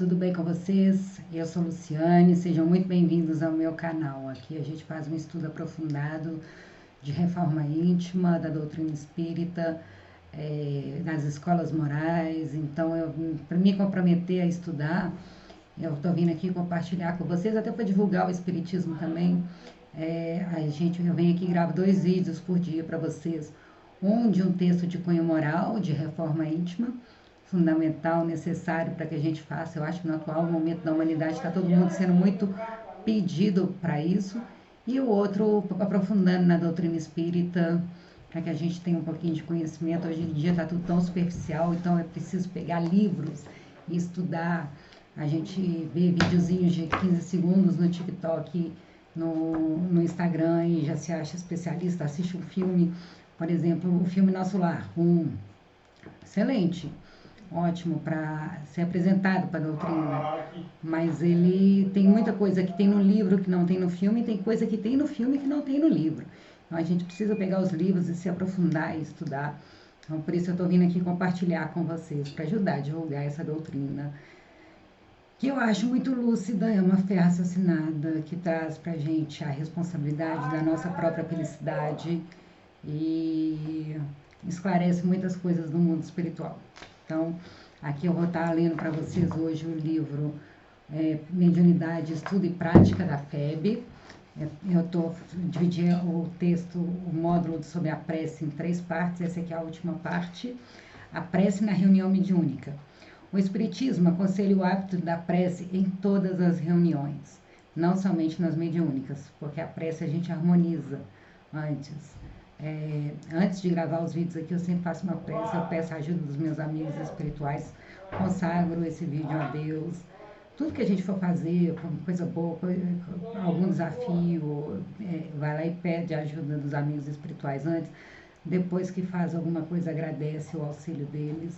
Tudo bem com vocês? Eu sou Luciane, sejam muito bem-vindos ao meu canal. Aqui a gente faz um estudo aprofundado de reforma íntima, da doutrina espírita, das escolas morais. Então, para me comprometer a estudar, eu estou vindo aqui compartilhar com vocês, até para divulgar o espiritismo também. Eu venho aqui e gravo 2 vídeos por dia para vocês. Um de um texto de cunho moral, de reforma íntima, fundamental, necessário para que a gente faça. Eu acho que no atual momento da humanidade está todo mundo sendo muito pedido para isso. E o outro, aprofundando na doutrina espírita, para que a gente tenha um pouquinho de conhecimento. Hoje em dia está tudo tão superficial, então é preciso pegar livros e estudar. A gente vê videozinhos de 15 segundos no TikTok, no Instagram, e já se acha especialista, assiste um filme, por exemplo, o filme Nosso Lar, excelente, ótimo para ser apresentado para a doutrina, mas ele tem muita coisa que tem no livro que não tem no filme, e tem coisa que tem no filme que não tem no livro. Então a gente precisa pegar os livros e se aprofundar e estudar. Então por isso eu estou vindo aqui compartilhar com vocês, para ajudar a divulgar essa doutrina, que eu acho muito lúcida, é uma fé raciocinada, que traz para a gente a responsabilidade da nossa própria felicidade e esclarece muitas coisas do mundo espiritual. Então, aqui eu vou estar lendo para vocês hoje o livro Mediunidade, Estudo e Prática da FEB. Eu estou dividindo o texto, o módulo sobre a prece em 3 partes, essa aqui é a última parte, a prece na reunião mediúnica. O Espiritismo aconselha o hábito da prece em todas as reuniões, não somente nas mediúnicas, porque a prece a gente harmoniza antes. Antes de gravar os vídeos aqui, eu sempre faço uma prece, eu peço a ajuda dos meus amigos espirituais, consagro esse vídeo a Deus. Tudo que a gente for fazer, coisa boa, algum desafio, vai lá e pede a ajuda dos amigos espirituais antes. Depois que faz alguma coisa, agradece o auxílio deles,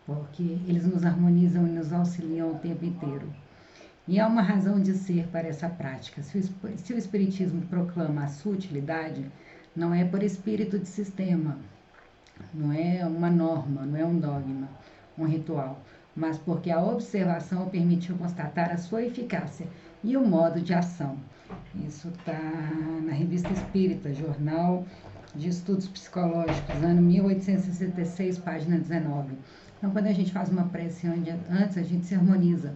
porque eles nos harmonizam e nos auxiliam o tempo inteiro. E há uma razão de ser para essa prática. Se o Espiritismo proclama a sua utilidade, não é por espírito de sistema, não é uma norma, não é um dogma, um ritual, mas porque a observação permitiu constatar a sua eficácia e o modo de ação. Isso está na Revista Espírita, Jornal de Estudos Psicológicos, ano 1866, página 19. Então, quando a gente faz uma prece antes, a gente se harmoniza,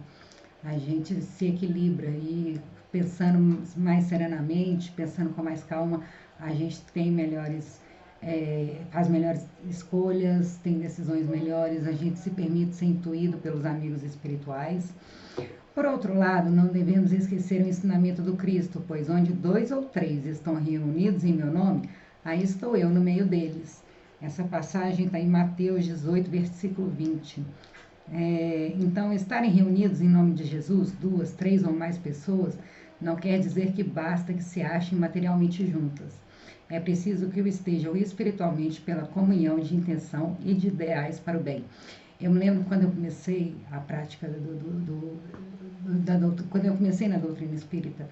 a gente se equilibra e pensando mais serenamente, pensando com mais calma, a gente tem faz melhores escolhas, tem decisões melhores, a gente se permite ser intuído pelos amigos espirituais. Por outro lado, não devemos esquecer o ensinamento do Cristo, pois onde 2 ou 3 estão reunidos em meu nome, aí estou eu no meio deles. Essa passagem está em Mateus 18, versículo 20. Então, estarem reunidos em nome de Jesus, 2, 3 ou mais pessoas, não quer dizer que basta que se achem materialmente juntas. É preciso que o estejam espiritualmente pela comunhão de intenção e de ideais para o bem. Eu me lembro quando eu comecei a prática quando eu comecei na doutrina espírita,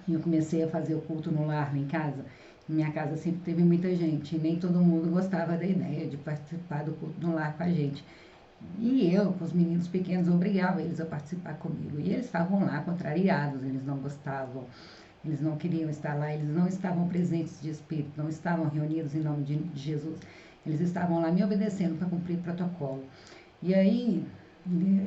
e eu comecei a fazer o culto no lar, em casa. Minha casa sempre teve muita gente, e nem todo mundo gostava da ideia de participar do culto no lar com a gente. E eu, com os meninos pequenos, obrigava eles a participar comigo. E eles estavam lá contrariados, eles não gostavam, eles não queriam estar lá, eles não estavam presentes de espírito, não estavam reunidos em nome de Jesus. Eles estavam lá me obedecendo para cumprir o protocolo. E aí,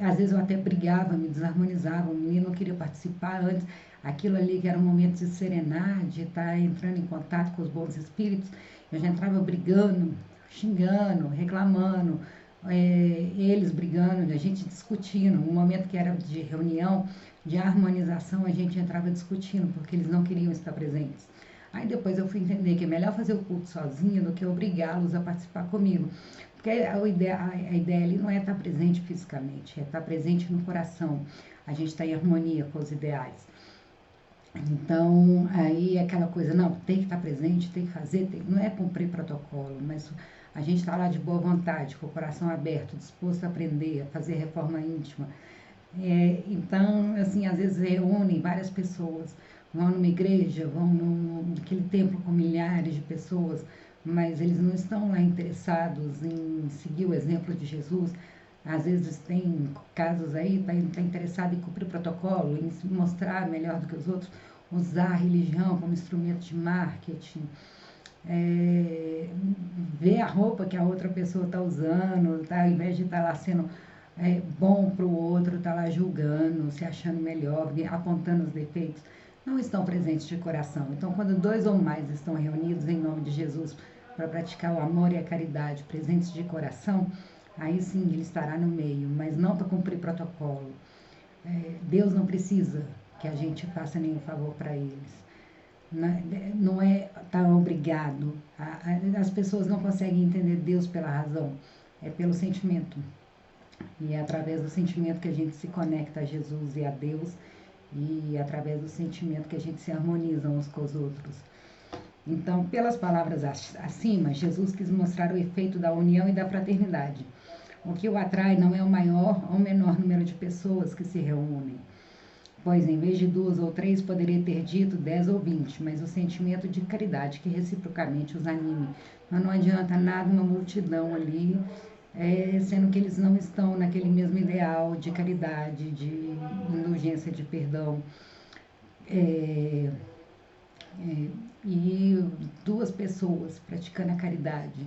às vezes eu até brigava, me desarmonizava, o menino não queria participar antes. Aquilo ali que era um momento de serenar, de estar entrando em contato com os bons espíritos, eu já entrava brigando, xingando, reclamando, eles brigando, a gente discutindo. Um momento que era de reunião, de harmonização, a gente entrava discutindo, porque eles não queriam estar presentes. Aí depois eu fui entender que é melhor fazer o culto sozinha do que obrigá-los a participar comigo. Porque a ideia ali não é estar presente fisicamente, é estar presente no coração. A gente está em harmonia com os ideais. Então, aí é aquela coisa, não, tem que estar presente, tem que fazer, não é cumprir protocolo, mas a gente está lá de boa vontade, com o coração aberto, disposto a aprender, a fazer reforma íntima. Então, assim, às vezes reúnem várias pessoas, vão numa igreja, vão naquele templo com milhares de pessoas, mas eles não estão lá interessados em seguir o exemplo de Jesus. Às vezes tem casos aí, tá interessado em cumprir protocolo, em se mostrar melhor do que os outros, usar a religião como instrumento de marketing, ver a roupa que a outra pessoa está usando, tá? Ao invés de estar lá sendo bom para o outro, está lá julgando, se achando melhor, apontando os defeitos, não estão presentes de coração. Então, quando dois ou mais estão reunidos em nome de Jesus para praticar o amor e a caridade, presentes de coração, aí sim ele estará no meio, mas não para cumprir protocolo. Deus não precisa que a gente faça nenhum favor para eles. Não é estar obrigado. As pessoas não conseguem entender Deus pela razão, é pelo sentimento. E é através do sentimento que a gente se conecta a Jesus e a Deus, e através do sentimento que a gente se harmoniza uns com os outros. Então, pelas palavras acima, Jesus quis mostrar o efeito da união e da fraternidade. O que o atrai não é o maior ou menor número de pessoas que se reúnem, pois em vez de 2 ou 3 poderia ter dito 10 ou 20, mas o sentimento de caridade que reciprocamente os anime. Mas não adianta nada uma multidão ali, sendo que eles não estão naquele mesmo ideal de caridade, de indulgência, de perdão. E duas pessoas praticando a caridade,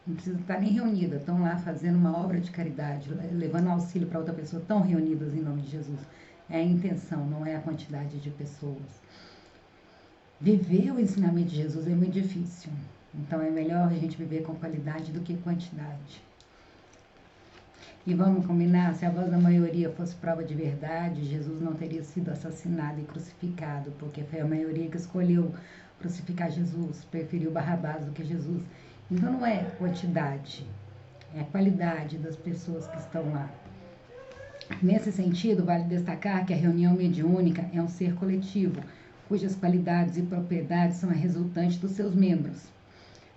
não precisa estar nem reunida, estão lá fazendo uma obra de caridade, levando auxílio para outra pessoa, estão reunidas em nome de Jesus. É a intenção, não é a quantidade de pessoas. Viver o ensinamento de Jesus é muito difícil, então é melhor a gente viver com qualidade do que quantidade. E vamos combinar, se a voz da maioria fosse prova de verdade, Jesus não teria sido assassinado e crucificado, porque foi a maioria que escolheu crucificar Jesus, preferiu Barrabás do que Jesus. Então não é quantidade, é a qualidade das pessoas que estão lá. Nesse sentido, vale destacar que a reunião mediúnica é um ser coletivo, cujas qualidades e propriedades são a resultante dos seus membros,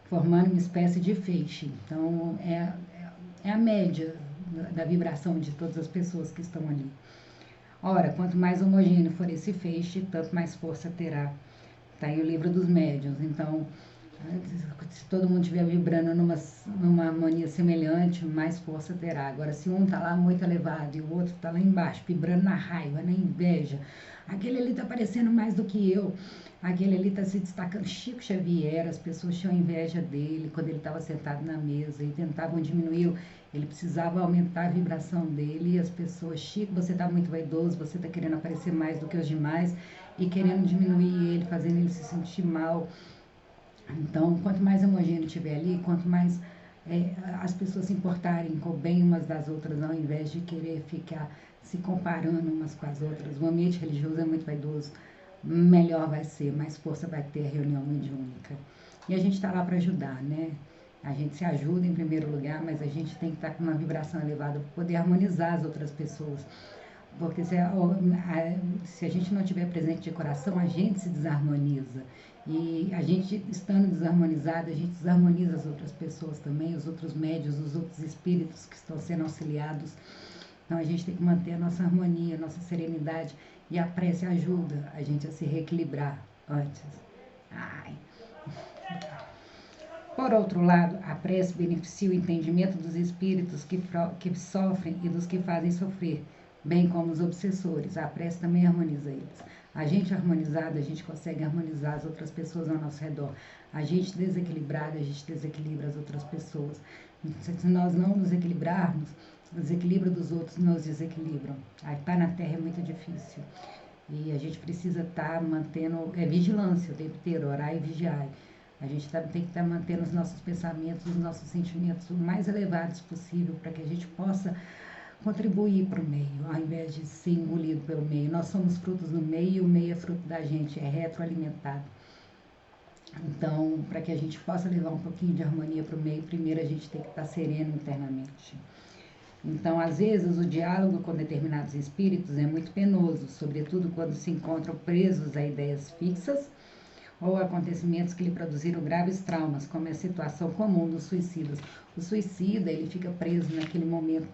formando uma espécie de feixe. Então, é a média da vibração de todas as pessoas que estão ali. Ora, quanto mais homogêneo for esse feixe, tanto mais força terá. Está aí o livro dos médiuns. Então, se todo mundo estiver vibrando numa harmonia semelhante, mais força terá. Agora, se um está lá muito elevado e o outro está lá embaixo, vibrando na raiva, na inveja, aquele ali está parecendo mais do que eu, aquele ali está se destacando. Chico Xavier, as pessoas tinham inveja dele quando ele estava sentado na mesa e tentavam diminuir. Ele precisava aumentar a vibração dele e as pessoas, Chico, você está muito vaidoso, você está querendo aparecer mais do que os demais e querendo diminuir ele, fazendo ele se sentir mal. Então, quanto mais homogêneo tiver ali, quanto mais as pessoas se importarem com o bem umas das outras, ao invés de querer ficar se comparando umas com as outras, o ambiente religioso é muito vaidoso, melhor vai ser, mais força vai ter a reunião mediúnica. E a gente está lá para ajudar, né? A gente se ajuda em primeiro lugar, mas a gente tem que estar com uma vibração elevada para poder harmonizar as outras pessoas. Porque se a gente não tiver presente de coração, a gente se desarmoniza. E a gente, estando desarmonizado, a gente desarmoniza as outras pessoas também, os outros médios, os outros espíritos que estão sendo auxiliados. Então a gente tem que manter a nossa harmonia, a nossa serenidade. E a prece ajuda a gente a se reequilibrar antes. Ai. Por outro lado, a prece beneficia o entendimento dos espíritos que sofrem e dos que fazem sofrer, bem como os obsessores. A prece também harmoniza eles. A gente harmonizado, a gente consegue harmonizar as outras pessoas ao nosso redor. A gente desequilibrado, a gente desequilibra as outras pessoas. Se nós não nos equilibrarmos, o desequilíbrio dos outros nos desequilibram. Aí estar na Terra é muito difícil. E a gente precisa estar mantendo vigilância o tempo inteiro, orar e vigiar. A gente tem que estar mantendo os nossos pensamentos, os nossos sentimentos o mais elevados possível para que a gente possa contribuir para o meio, ao invés de ser engolido pelo meio. Nós somos frutos do meio e o meio é fruto da gente, é retroalimentado. Então, para que a gente possa levar um pouquinho de harmonia para o meio, primeiro a gente tem que estar sereno internamente. Então, às vezes, o diálogo com determinados espíritos é muito penoso, sobretudo quando se encontram presos a ideias fixas ou acontecimentos que lhe produziram graves traumas, como é a situação comum dos suicidas. O suicida, ele fica preso naquele momento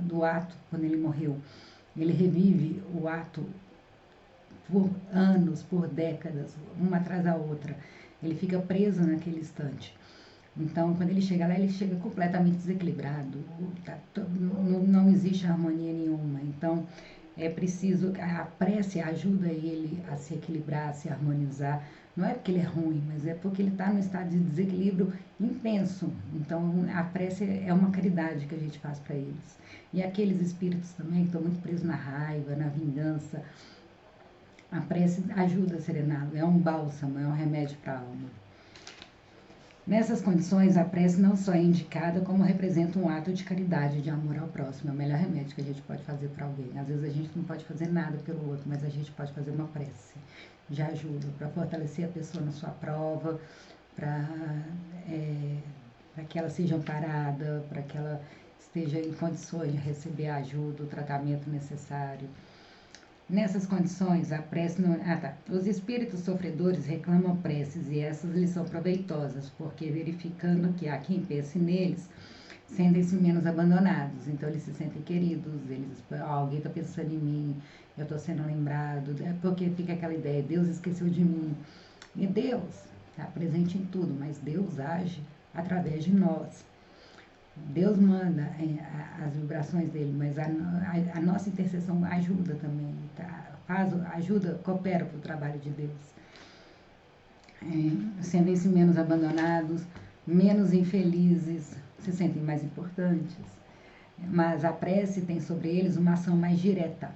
do ato, quando ele morreu. Ele revive o ato por anos, por décadas, uma atrás da outra. Ele fica preso naquele instante. Então, quando ele chega lá, ele chega completamente desequilibrado, não existe harmonia nenhuma. Então, é preciso, a prece ajuda ele a se equilibrar, a se harmonizar. Não é porque ele é ruim, mas é porque ele está num estado de desequilíbrio intenso. Então, a prece é uma caridade que a gente faz para eles. E aqueles espíritos também que estão muito presos na raiva, na vingança, a prece ajuda a serená-lo. É um bálsamo, é um remédio para a alma. Nessas condições, a prece não só é indicada, como representa um ato de caridade, de amor ao próximo. É o melhor remédio que a gente pode fazer para alguém. Às vezes a gente não pode fazer nada pelo outro, mas a gente pode fazer uma prece de ajuda para fortalecer a pessoa na sua prova, para que ela seja amparada, para que ela esteja em condições de receber a ajuda, o tratamento necessário. Nessas condições, a prece não... Os espíritos sofredores reclamam preces e essas lhes são proveitosas, porque verificando que há quem pense neles, sentem-se menos abandonados. Então, eles se sentem queridos, alguém está pensando em mim, eu estou sendo lembrado, porque fica aquela ideia, Deus esqueceu de mim. E Deus está presente em tudo, mas Deus age através de nós. Deus manda as vibrações dele, mas a nossa intercessão ajuda também, tá? Ajuda, coopera para o trabalho de Deus. Sentem-se menos abandonados, menos infelizes, se sentem mais importantes. Mas a prece tem sobre eles uma ação mais direta.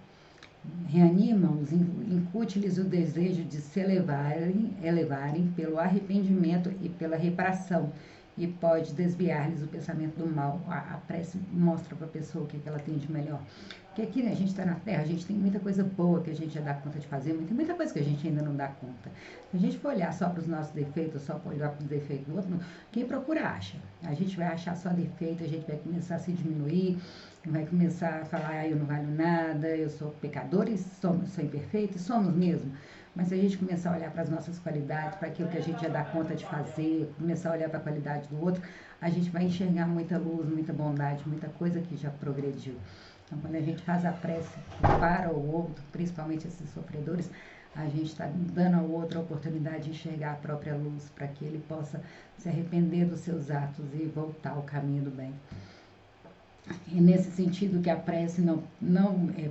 Reanima-os, incute-lhes o desejo de se elevarem pelo arrependimento e pela reparação, e pode desviar-lhes o pensamento do mal. A prece mostra para a pessoa o que ela tem de melhor. Porque aqui, né, a gente está na Terra, a gente tem muita coisa boa que a gente já dá conta de fazer, mas tem muita coisa que a gente ainda não dá conta. Se a gente for olhar só para os nossos defeitos, só para olhar para os defeitos do outro, quem procura acha. A gente vai achar só defeito, a gente vai começar a se diminuir, vai começar a falar, eu não valho nada, eu sou pecador e sou imperfeito, e somos mesmo. Mas se a gente começar a olhar para as nossas qualidades, para aquilo que a gente já dá conta de fazer, começar a olhar para a qualidade do outro, a gente vai enxergar muita luz, muita bondade, muita coisa que já progrediu. Então, quando a gente faz a prece para o outro, principalmente esses sofredores, a gente está dando ao outro a oportunidade de enxergar a própria luz, para que ele possa se arrepender dos seus atos e voltar ao caminho do bem. É nesse sentido que a prece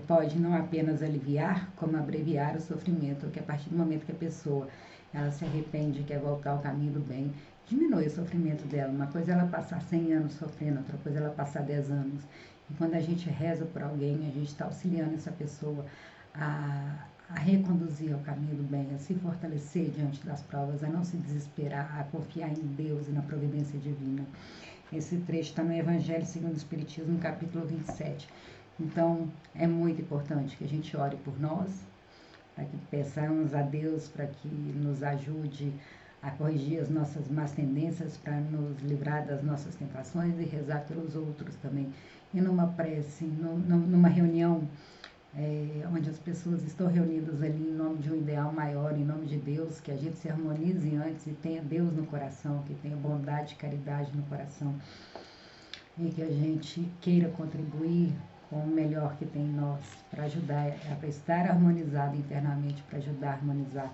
pode não apenas aliviar, como abreviar o sofrimento, porque a partir do momento que a pessoa ela se arrepende e quer voltar ao caminho do bem, diminui o sofrimento dela. Uma coisa é ela passar 100 anos sofrendo, outra coisa é ela passar 10 anos. E quando a gente reza por alguém, a gente está auxiliando essa pessoa a reconduzir ao caminho do bem, a se fortalecer diante das provas, a não se desesperar, a confiar em Deus e na providência divina. Esse trecho está no Evangelho segundo o Espiritismo, no capítulo 27. Então, é muito importante que a gente ore por nós, para que peçamos a Deus para que nos ajude a corrigir as nossas más tendências, para nos livrar das nossas tentações e rezar pelos outros também. E numa prece, numa reunião onde as pessoas estão reunidas ali em nome de um ideal maior, em nome de Deus, que a gente se harmonize antes e tenha Deus no coração, que tenha bondade e caridade no coração, e que a gente queira contribuir com o melhor que tem em nós, para ajudar, para estar harmonizado internamente, para ajudar a harmonizar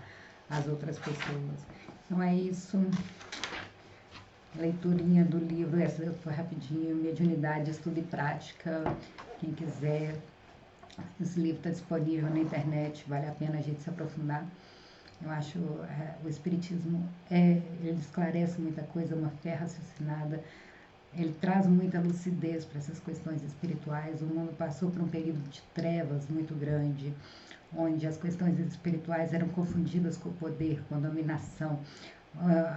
as outras pessoas. Então é isso. Leiturinha do livro, essa foi rapidinho, Mediunidade, Estudo e Prática. Quem quiser, esse livro está disponível na internet, vale a pena a gente se aprofundar. Eu acho o Espiritismo, ele esclarece muita coisa, uma fé raciocinada, ele traz muita lucidez para essas questões espirituais. O mundo passou por um período de trevas muito grande, onde as questões espirituais eram confundidas com o poder, com a dominação.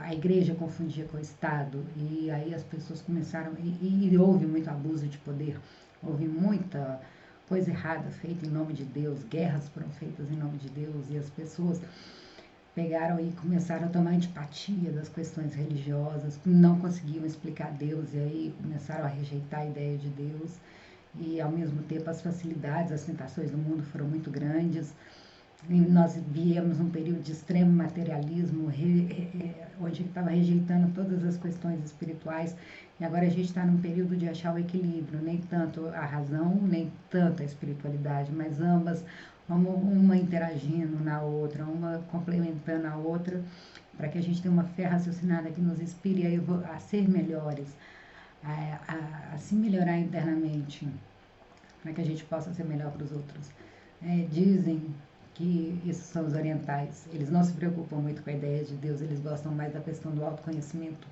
A igreja confundia com o Estado, e aí as pessoas começaram, e houve muito abuso de poder, houve muita coisa errada feita em nome de Deus, guerras foram feitas em nome de Deus, e as pessoas pegaram e começaram a tomar antipatia das questões religiosas, não conseguiam explicar Deus, e aí começaram a rejeitar a ideia de Deus, e ao mesmo tempo as facilidades, as tentações do mundo foram muito grandes. E nós viemos um período de extremo materialismo, onde estava rejeitando todas as questões espirituais, e agora a gente está num período de achar o equilíbrio, nem tanto a razão, nem tanto a espiritualidade, mas ambas, uma interagindo na outra, uma complementando a outra, para que a gente tenha uma fé raciocinada que nos inspire a ser melhores, a se melhorar internamente, para que a gente possa ser melhor para os outros. Dizem que esses são os orientais, eles não se preocupam muito com a ideia de Deus, eles gostam mais da questão do autoconhecimento,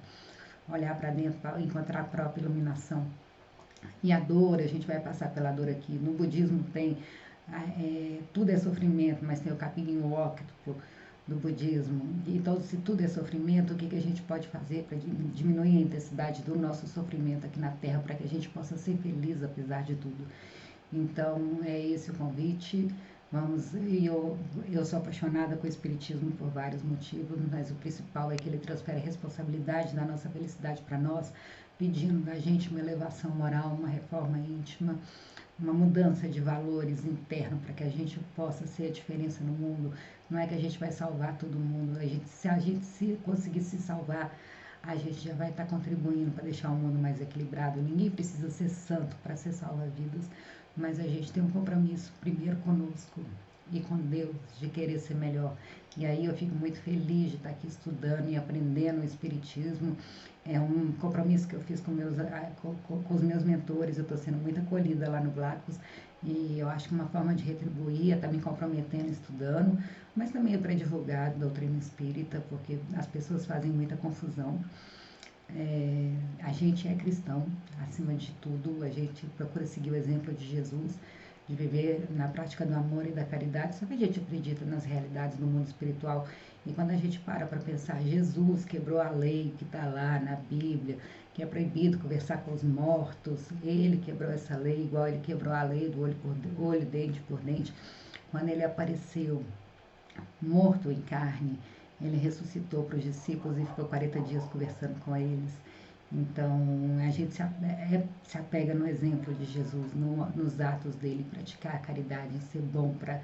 olhar para dentro para encontrar a própria iluminação. E a dor, a gente vai passar pela dor aqui. No budismo tem, tudo é sofrimento, mas tem o capítulo óctuplo do budismo. Então, se tudo é sofrimento, o que a gente pode fazer para diminuir a intensidade do nosso sofrimento aqui na Terra, para que a gente possa ser feliz apesar de tudo? Então, é esse o convite. Eu sou apaixonada com o Espiritismo por vários motivos, mas o principal é que ele transfere a responsabilidade da nossa felicidade para nós, pedindo da gente uma elevação moral, uma reforma íntima, uma mudança de valores interno para que a gente possa ser a diferença no mundo. Não é que a gente vai salvar todo mundo, se a gente conseguir se salvar, a gente já vai estar contribuindo para deixar o mundo mais equilibrado. Ninguém precisa ser santo para ser salva-vidas, mas a gente tem um compromisso primeiro conosco e com Deus, de querer ser melhor. E aí eu fico muito feliz de estar aqui estudando e aprendendo o Espiritismo. É um compromisso que eu fiz com os meus mentores, eu estou sendo muito acolhida lá no Glacos, e eu acho que uma forma de retribuir é estar me comprometendo, estudando, mas também é para divulgar a doutrina espírita, porque as pessoas fazem muita confusão. A gente é cristão, acima de tudo, a gente procura seguir o exemplo de Jesus, de viver na prática do amor e da caridade, só que a gente acredita nas realidades do mundo espiritual. E quando a gente para pensar, Jesus quebrou a lei que está lá na Bíblia, que é proibido conversar com os mortos, ele quebrou essa lei, igual ele quebrou a lei do olho por olho, dente por dente, quando ele apareceu morto em carne, ele ressuscitou para os discípulos e ficou 40 dias conversando com eles. Então, a gente se apega no exemplo de Jesus, nos atos dele, praticar a caridade, em ser bom para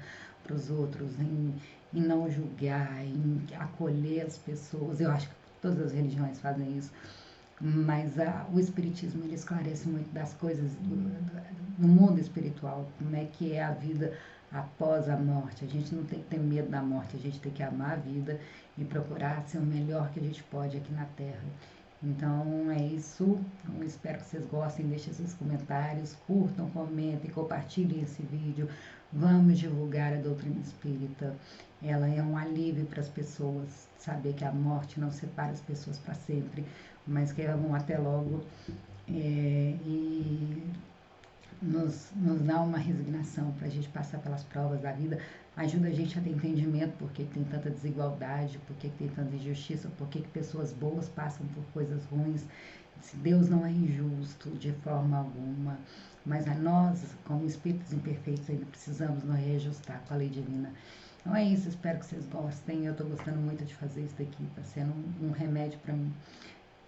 os outros, em não julgar, em acolher as pessoas. Eu acho que todas as religiões fazem isso, mas o Espiritismo ele esclarece muito das coisas no mundo espiritual, como é que é a vida após a morte. A gente não tem que ter medo da morte, a gente tem que amar a vida e procurar ser o melhor que a gente pode aqui na Terra. Então é isso, eu espero que vocês gostem, deixem seus comentários, curtam, comentem, compartilhem esse vídeo. Vamos divulgar a doutrina espírita, ela é um alívio para as pessoas, saber que a morte não separa as pessoas para sempre, mas que elas vão até logo, e nos dá uma resignação para a gente passar pelas provas da vida, ajuda a gente a ter entendimento por que tem tanta desigualdade, por que tem tanta injustiça, por que pessoas boas passam por coisas ruins. Deus não é injusto de forma alguma, mas a nós, como espíritos imperfeitos, ainda precisamos nos reajustar com a lei divina. Então é isso, espero que vocês gostem. Eu estou gostando muito de fazer isso daqui, está sendo um remédio para mim.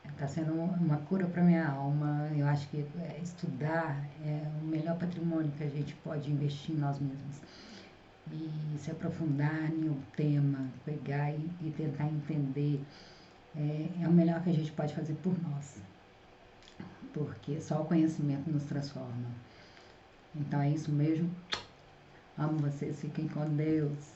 Está sendo uma cura para minha alma. Eu acho que estudar é o melhor patrimônio que a gente pode investir em nós mesmos. E se aprofundar em um tema, pegar e tentar entender, é o melhor que a gente pode fazer por nós. Porque só o conhecimento nos transforma. Então é isso mesmo. Amo vocês, fiquem com Deus.